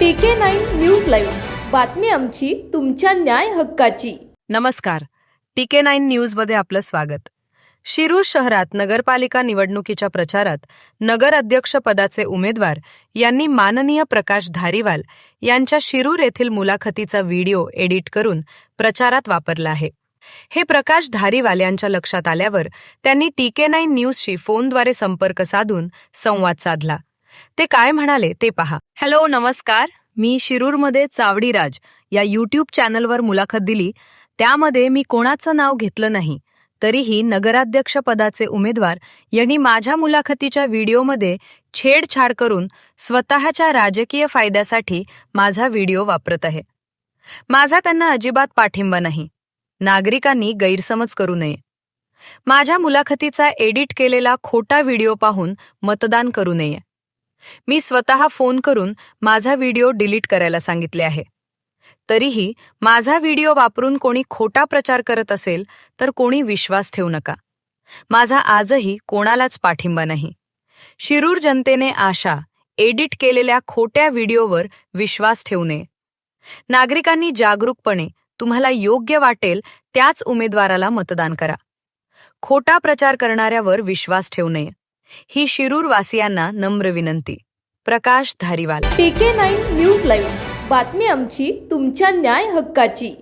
TK9 news live, बातमी आमची, तुमच्या न्याय हक्काची. नमस्कार. TK9 न्यूजमध्ये आपलं स्वागत. शिरूर शहरात नगरपालिका निवडणुकीच्या प्रचारात नगर अध्यक्ष पदाचे उमेदवार यांनी माननीय प्रकाश धारीवाल यांच्या शिरूर येथील मुलाखतीचा व्हिडिओ एडिट करून प्रचारात वापरला आहे. हे प्रकाश धारीवाल यांच्या लक्षात आल्यावर त्यांनी TK9 न्यूजशी फोनद्वारे संपर्क साधून संवाद साधला. ते काय म्हणाले ते पहा. हॅलो, नमस्कार. मी शिरूरमध्ये चावडीराज या यूट्यूब चॅनलवर मुलाखत दिली. त्यामध्ये मी कोणाचं नाव घेतलं नाही. तरीही नगराध्यक्ष पदाचे उमेदवार यांनी माझ्या मुलाखतीच्या व्हिडिओमध्ये छेडछाड करून स्वतःच्या राजकीय फायद्यासाठी माझा व्हिडिओ वापरत आहे. माझा त्यांना अजिबात पाठिंबा नाही. नागरिकांनी गैरसमज करू नये. माझ्या मुलाखतीचा एडिट केलेला खोटा व्हिडिओ पाहून मतदान करू नये. मी स्वतः फोन करून माझा व्हिडिओ डिलीट करायला सांगितले आहे. तरीही माझा व्हिडिओ वापरून कोणी खोटा प्रचार करत असेल तर कोणी विश्वास ठेवू नका. माझा आजही कोणालाच पाठिंबा नाही. शिरूर जनतेने एडिट केलेल्या खोट्या व्हिडिओवर विश्वास ठेवू नये. नागरिकांनी जागरूकपणे तुम्हाला योग्य वाटेल त्याच उमेदवाराला मतदान करा. खोटा प्रचार करणाऱ्यावर विश्वास ठेवू नये. ही शिरूर वासियांना नम्र विनंती. प्रकाश धारीवाल. TK9 न्यूज लाईव्ह, बातमी आमची, तुमच्या न्याय हक्काची.